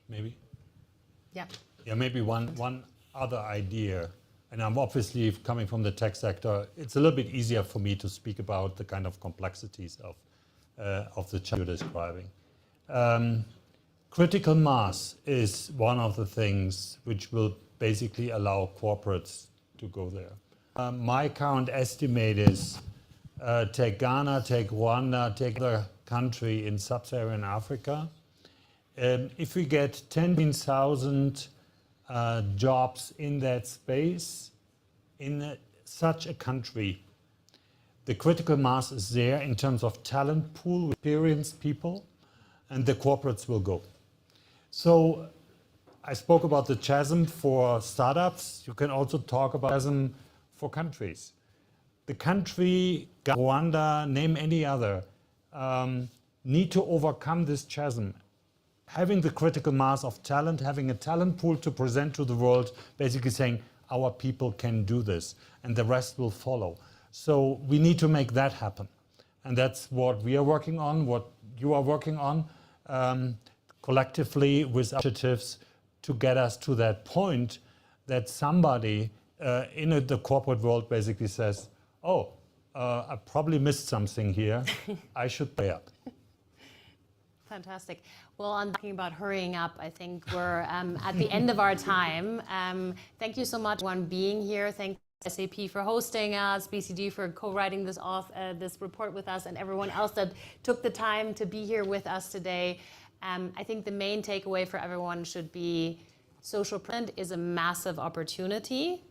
Maybe? Yeah. Yeah, maybe one other idea, and I'm obviously coming from the tech sector, it's a little bit easier for me to speak about the kind of complexities of the challenge you're describing. Critical mass is one of the things which will basically allow corporates to go there. My current estimate is, take Ghana, take Rwanda, take other country in sub-Saharan Africa. If we get 10,000 jobs in that space, in such a country, the critical mass is there in terms of talent pool, experienced people, and the corporates will go. So I spoke about the chasm for startups. You can also talk about chasm for countries. The country, Rwanda, name any other, need to overcome this chasm. Having the critical mass of talent, having a talent pool to present to the world, basically saying our people can do this, and the rest will follow. So we need to make that happen. And that's what we are working on, what you are working on, collectively with initiatives to get us to that point that somebody in the corporate world basically says, oh, I probably missed something here. I should pay up. Fantastic. Well, on talking about hurrying up, I think we're at the end of our time. Thank you so much for being here. Thank SAP for hosting us, BCG for co-writing this report with us, and everyone else that took the time to be here with us today. I think the main takeaway for everyone should be social print is a massive opportunity.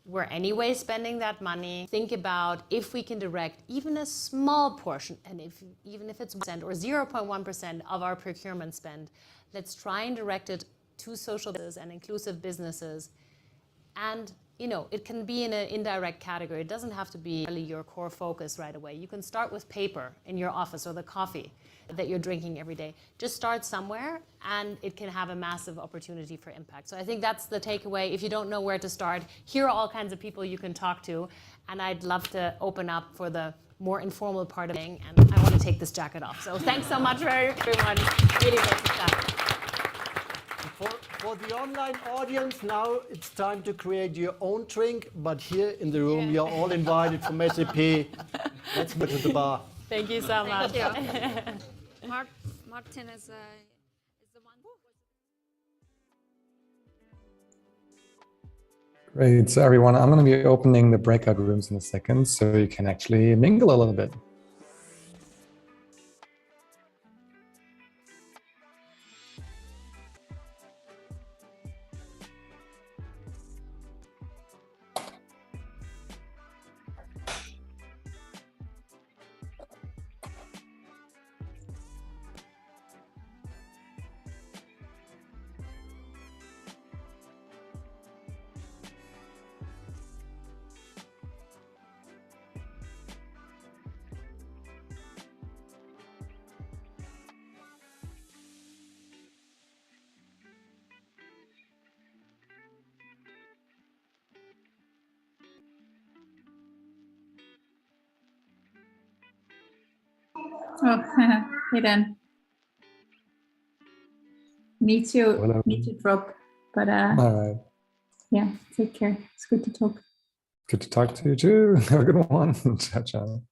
We're anyway spending that money. Think about if we can direct even a small portion, and even if it's 1% or 0.1% of our procurement spend, let's try and direct it to social businesses and inclusive businesses. And it can be in an indirect category. It doesn't have to be really your core focus right away. You can start with paper in your office or the coffee that you're drinking every day. Just start somewhere, and it can have a massive opportunity for impact. So I think that's the takeaway. If you don't know where to start, here are all kinds of people you can talk to, and I'd love to open up for the more informal part of it. And I want to take this jacket off. So thanks so much for everyone. Really great to chat. For the online audience, now it's time to create your own drink, but here in the room, you're all invited from SAP. Let's go to the bar. Thank you so much. Thank you. Martin is Great. So everyone, I'm going to be opening the breakout rooms in a second so you can actually mingle a little bit. Oh, hey Dan. Need Hello. to drop, but All right. yeah, take care. It's good to talk. Good to talk to you too. Have a good one. Ciao, ciao.